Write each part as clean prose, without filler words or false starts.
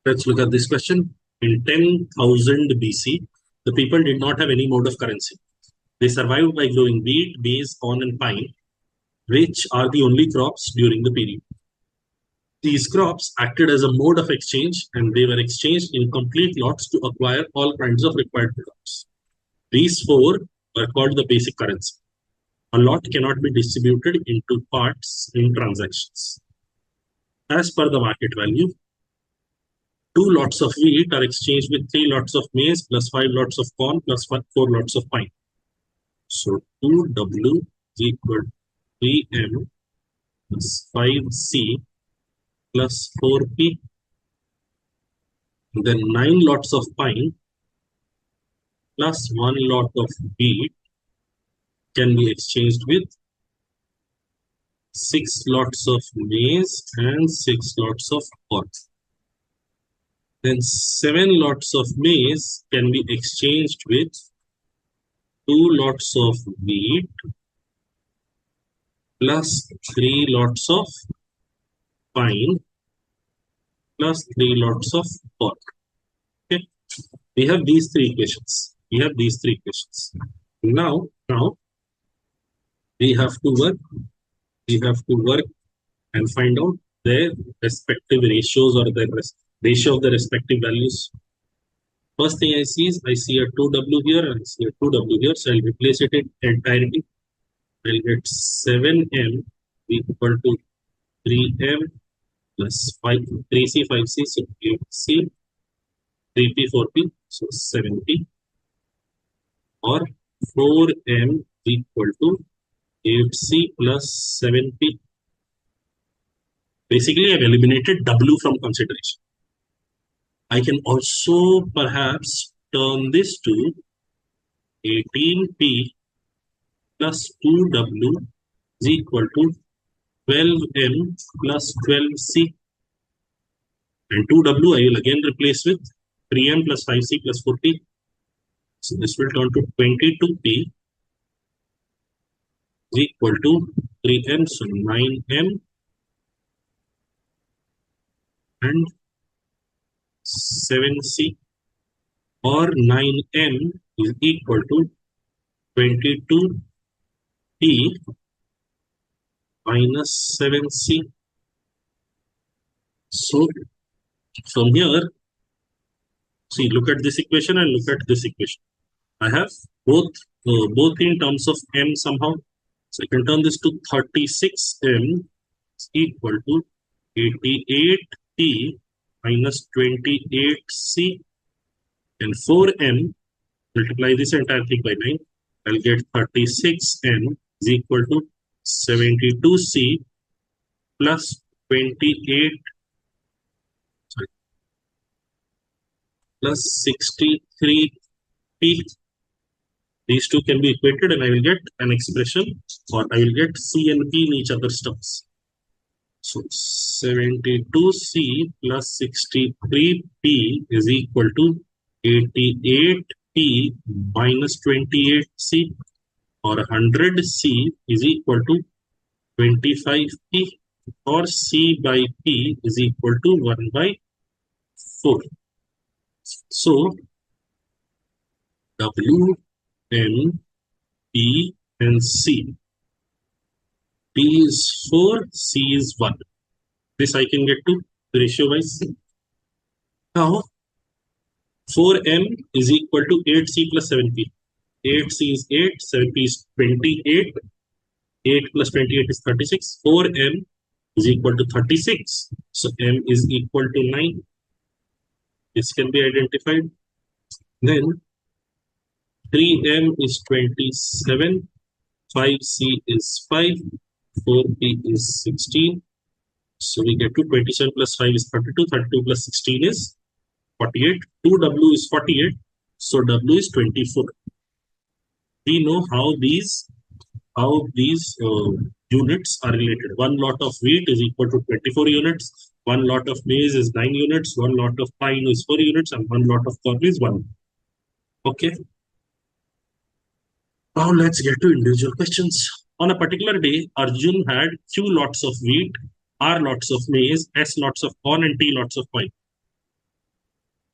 Let's look at this question. In 10,000 BC, the people did not have any mode of currency. They survived by growing wheat, maize, corn, and pine, which are the only crops during the period. These crops acted as a mode of exchange, and they were exchanged in complete lots to acquire all kinds of required products. These four are called the basic currency. A lot cannot be distributed into parts in transactions. As per the market value, 2 lots of wheat are exchanged with 3 lots of maize plus 5 lots of corn plus 4 lots of pine. So 2W is equal to 3M plus 5C plus 4P. Then 9 lots of pine plus 1 lot of wheat can be exchanged with 6 lots of maize and 6 lots of corn. Then 7 lots of maize can be exchanged with 2 lots of wheat plus 3 lots of pine plus 3 lots of corn. Okay, we have these three equations. Now we have to work and find out their respective ratios or the ratio of the respective values. First thing I see is I see a 2W here and I see a 2W here, so I'll replace it in entirety. I'll get 7M equal to 3M plus 3C, 5C, so 8C, 3P, 4P, so 7P, or 4M equal to 8C plus 7P. Basically, I've eliminated W from consideration. I can also perhaps turn this to 18P plus 2W is equal to 12M plus 12C. And 2W I will again replace with 3M plus 5C plus 4P. So this will turn to 22P is equal to 3M, so 9M and 7C, or 9M is equal to 22P minus 7C. So from here, see, look at this equation and look at this equation. I have both in terms of M somehow. So I can turn this to 36M is equal to 88P minus 28C, and 4M, multiply this entire thing by 9, I'll get 36M is equal to 72C plus 28 plus 63P. These two can be equated and I will get an expression, or I will get C and P in each other's terms. So 72C plus 63P is equal to 88P minus 28C, or 100C is equal to 25P, or C by P is equal to 1 by 4. So W, M, P, and C. P is 4, C is 1. This I can get to ratio wise. Now 4M is equal to 8C plus 7P. 8C is 8, 7P is 28. 8 plus 28 is 36. 4M is equal to 36. So M is equal to 9. This can be identified. Then 3M is 27. 5C is 5. 4P is 16. So we get to 27 plus 5 is 32. 32 plus 16 is 48. 2W is 48. So W is 24. We know how these units are related. 1 lot of wheat is equal to 24 units. 1 lot of maize is 9 units. 1 lot of pine is 4 units. And 1 lot of corn is 1. Okay. Now let's get to individual questions. On a particular day, Arjun had Q lots of wheat, R lots of maize, S lots of corn, and T lots of pine.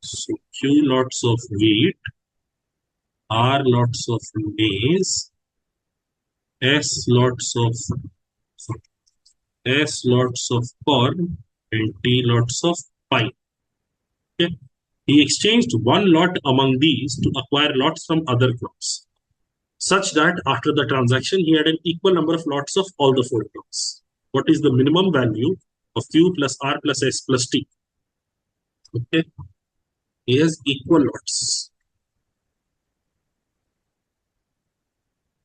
So Q lots of wheat, R lots of maize, S lots of corn, and T lots of pine. Okay. He exchanged one lot among these to acquire lots from other crops, such that after the transaction he had an equal number of lots of all the four crops. What is the minimum value of Q plus R plus S plus T? Okay, he has equal lots.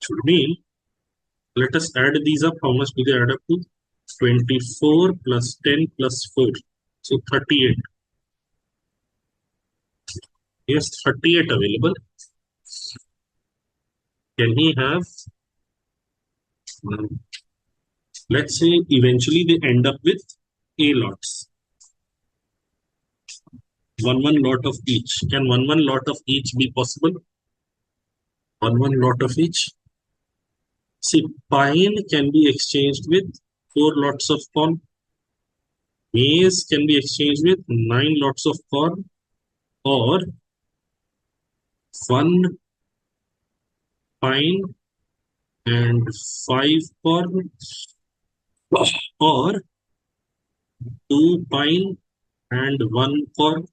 Should mean, let us add these up. How much do they add up to? 24 plus 10 plus 4. So 38. He has 38 available. Can he have, let's say eventually they end up with A lots. One lot of each. Can one lot of each be possible? One lot of each. See, pine can be exchanged with 4 lots of corn. Maize can be exchanged with 9 lots of corn, or 1 pine and 5 corn, or 2 pine and 1 corn.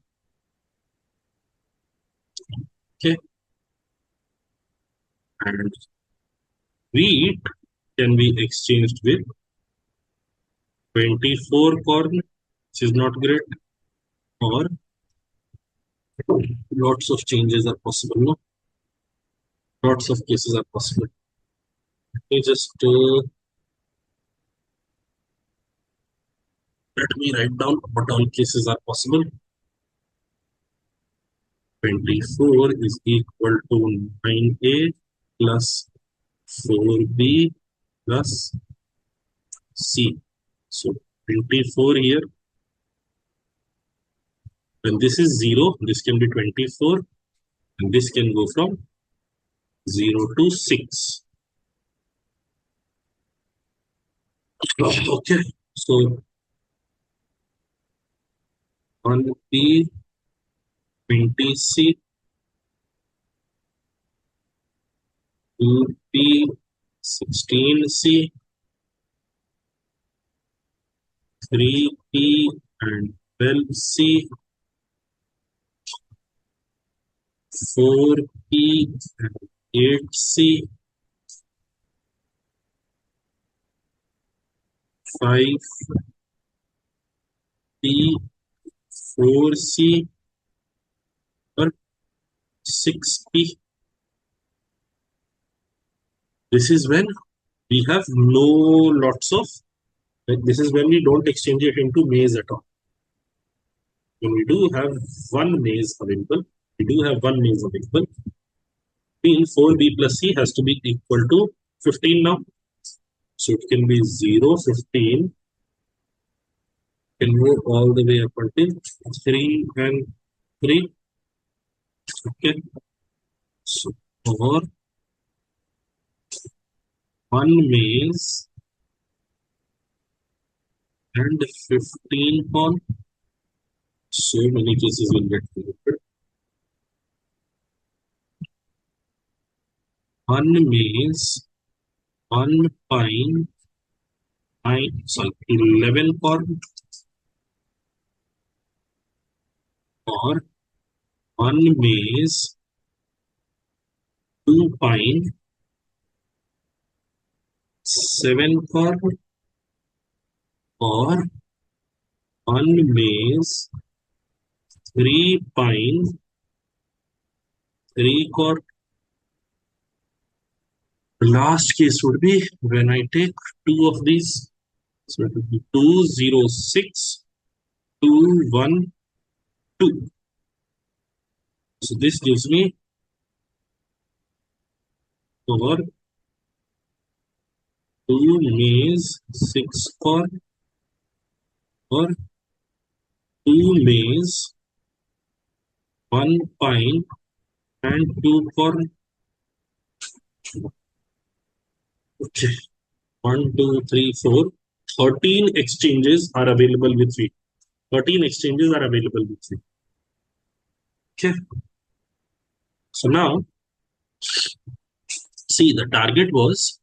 Okay. And wheat can be exchanged with 24 corn, which is not great, or lots of changes are possible. No, lots of cases are possible. Let me just let me write down what all cases are possible. 24 is equal to 9A plus 4B plus C. So 24 here. When this is 0, this can be 24, and this can go from 0 to 6. Okay, so 1P 20C, 2P 16C, 3P and 12C, 4P and 8C, 5P, 4C, or 6P. This is when we have no lots of, this is when we don't exchange it into maize at all. When we do have one maize available, means 4B plus C has to be equal to 15 now. So it can be 0, 15, can go all the way up until 3 and 3. Okay. So for 1 maize and 15 corn, so many cases will get created. 1 maize, 1 pine, 11 corn, or 1 maize, 2 pine, 7 corn, or 1 maize, 3 pine, 3 corn. The last case would be when I take 2 of these. So it would be 2, 0, 6, 2, 1, 2. So this gives me over 2 maize, 6 corn, or 2 maize, 1 pine, and 2 corn. Okay, 1, 2, 3, 4. 13 exchanges are available with wheat. 13 exchanges are available with wheat. Okay. So now, see, the target was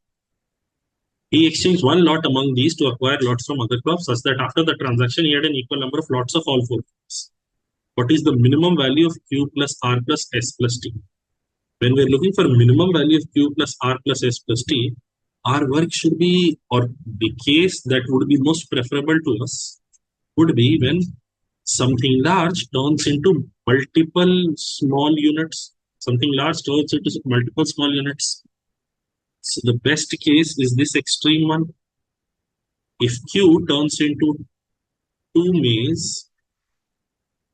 he exchanged one lot among these to acquire lots from other crops, such that after the transaction, he had an equal number of lots of all four crops. What is the minimum value of Q plus R plus S plus T? When we're looking for minimum value of Q plus R plus S plus T, our work should be, or the case that would be most preferable to us would be when something large turns into multiple small units. Something large turns into multiple small units. So the best case is this extreme one. If Q turns into 2 maize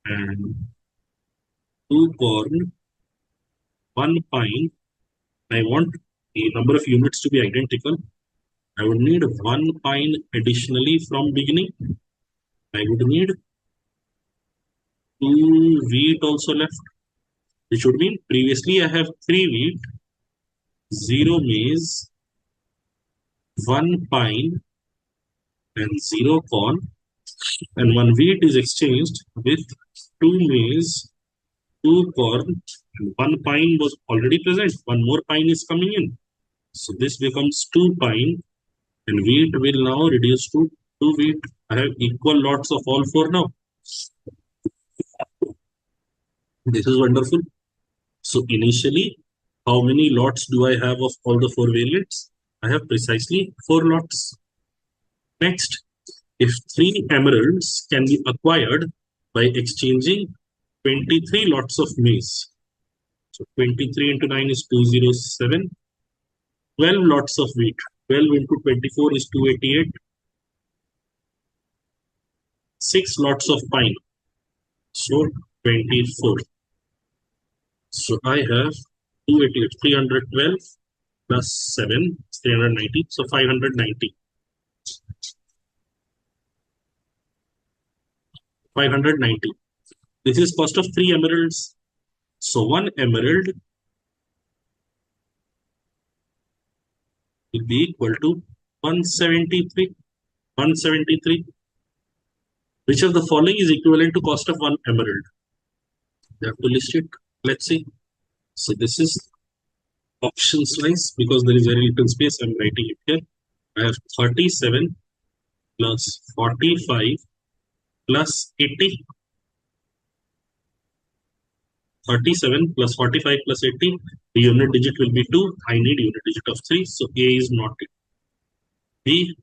and 2 corn, 1 pine, I want the number of units to be identical. I would need 1 pine additionally from beginning. I would need 2 wheat also left, which would mean previously I have 3 wheat, 0 maize, 1 pine, and 0 corn, and 1 wheat is exchanged with 2 maize, 2 corn, and 1 pine was already present. 1 more pine is coming in. So this becomes 2 pine, and wheat will now reduce to 2 wheat. I have equal lots of all 4 now. This is wonderful. So initially, how many lots do I have of all the 4 variants? I have precisely 4 lots. Next, if 3 emeralds can be acquired by exchanging 23 lots of maize. So 23 into 9 is 207. 12 lots of wheat. 12 into 24 is 288. 6 lots of pine. So 24. So I have 288, 312 plus 7, 390. So 590. 590. This is cost of 3 emeralds. So 1 emerald will be equal to 173. 173. Which of the following is equivalent to cost of 1 emerald? You have to list it. Let's see. So this is options wise because there is very little space. I'm writing it here. I have 37 plus 45 plus 80. 37 plus 45 plus 80. The unit digit will be 2. I need unit digit of 3. So A is not it. B,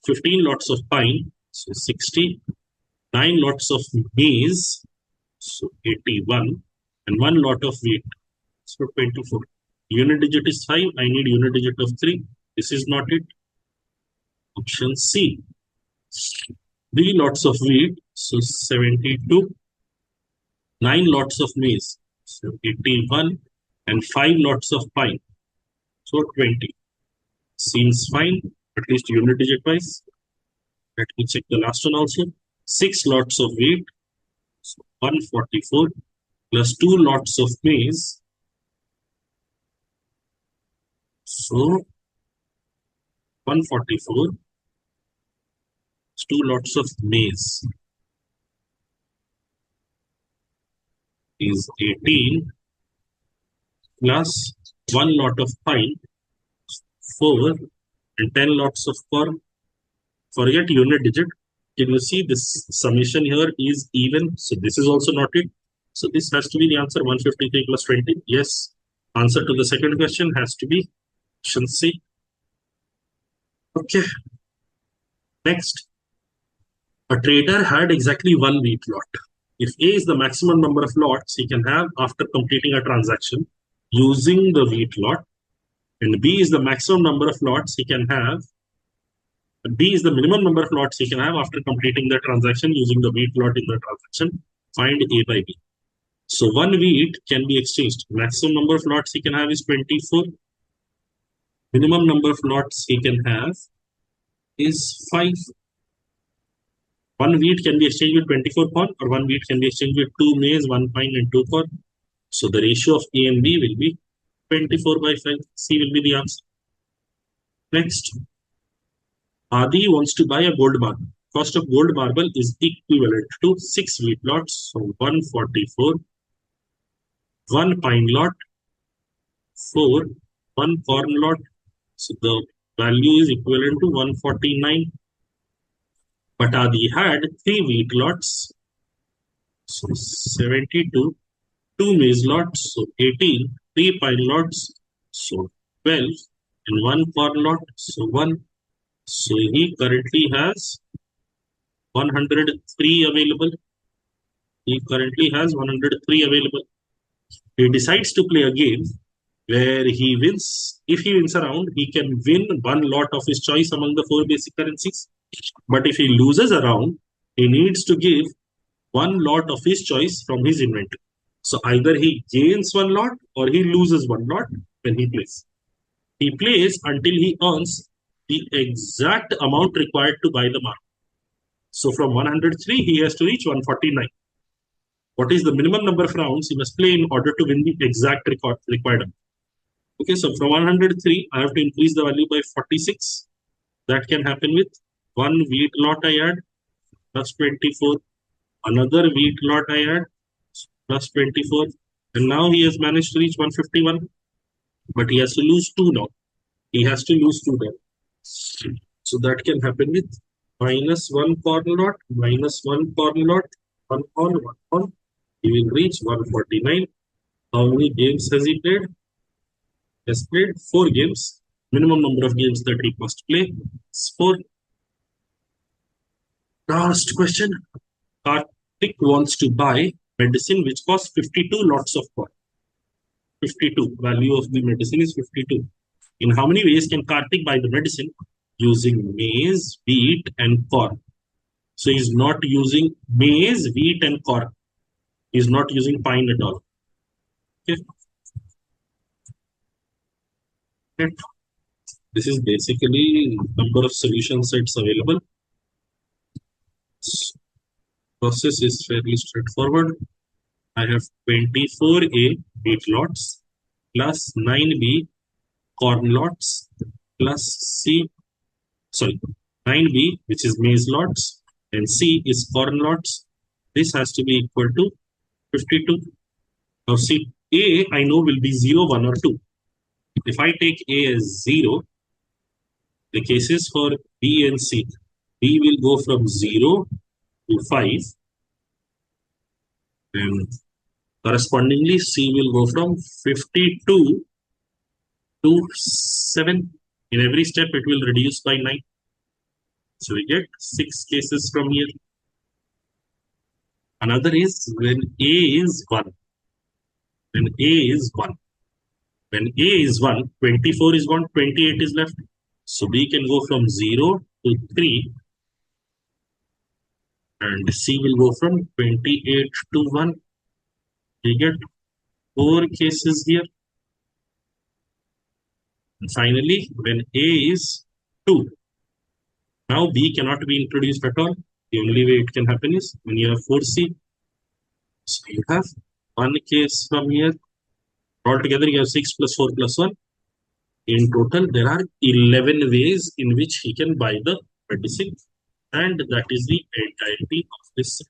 15 lots of pine. So 60. 9 lots of maize. So 81. And 1 lot of wheat. So 24. Unit digit is 5. I need unit digit of 3. This is not it. Option C. 3 lots of wheat. So 72. 9 lots of maize. So 81. And 5 lots of pine. So 20. Seems fine. At least unit digit wise. Let me check the last one also. 6 lots of wheat. So 144. Plus 2 lots of maize. So 144 2 lots of maize is 18 plus 1 lot of pine, 4, and 10 lots of corn. Forget unit digit. Can you see this summation here is even? So this is also not it. So this has to be the answer 153 plus 20. Yes. Answer to the second question has to be option C. Okay. Next. A trader had exactly 1 wheat lot. If A is the maximum number of lots he can have after completing a transaction using the wheat lot, and B is the maximum number of lots he can have, B is the minimum number of lots he can have after completing the transaction using the wheat lot in the transaction, find A by B. So 1 wheat can be exchanged. Maximum number of lots he can have is 24. Minimum number of lots he can have is 5. 1 wheat can be exchanged with 24 corn, or 1 wheat can be exchanged with 2 maize, 1 pine, and 2 corn. So the ratio of A and B will be 24 by 5. C will be the answer. Next, Adi wants to buy a gold marble. Cost of gold marble is equivalent to 6 wheat lots. So 144 1 pine lot, 4, 1 corn lot. So the value is equivalent to 149. But Adi had 3 wheat lots, so 72, 2 maize lots, so 18, 3 pine lots, so 12, and 1 corn lot, so 1. So he currently has 103 available. He currently has 103 available. He decides to play a game where he wins. If he wins a round, he can win 1 lot of his choice among the 4 basic currencies. But if he loses a round, he needs to give 1 lot of his choice from his inventory. So either he gains 1 lot or he loses 1 lot when he plays. He plays until he earns the exact amount required to buy the mark. So from 103, he has to reach 149. What is the minimum number of rounds he must play in order to win the exact required amount? Okay, so from 103, I have to increase the value by 46. That can happen with 1 wheat lot I add plus 24. Another wheat lot I add plus 24. And now he has managed to reach 151. But he has to lose 2 now. He has to lose 2 there. So that can happen with minus 1 corn lot, minus 1 corn lot, 1 corn, 1 corn. He will reach 149. How many games has he played? He has played 4 games. Minimum number of games that he must play is 4. Last question. Karthik wants to buy medicine which costs 52 lots of corn. 52. Value of the medicine is 52. In how many ways can Karthik buy the medicine? Using maize, wheat, and corn. So he's not using maize, wheat, and corn. He's not using pine at all. Okay. Okay. This is basically number of solution sets available. Process is fairly straightforward. I have 24A wheat lots plus 9B corn lots plus C, 9B, which is maize lots, and C is corn lots. This has to be equal to 52. Now see, A I know will be 0, 1 or 2. If I take A as 0, the cases for B and C, B will go from 0 to 5, and correspondingly C will go from 52 to 7. In every step it will reduce by 9. So we get 6 cases from here. Another is when A is 1. When A is 1. When A is 1, 24 is 1, 28 is left. So B can go from 0 to 3. And C will go from 28 to 1. We get 4 cases here. And finally, when A is 2. Now B cannot be introduced at all. The only way it can happen is when you have 4C. So you have 1 case from here. Altogether you have 6 plus 4 plus 1. In total, there are 11 ways in which he can buy the medicine. And that is the entirety of this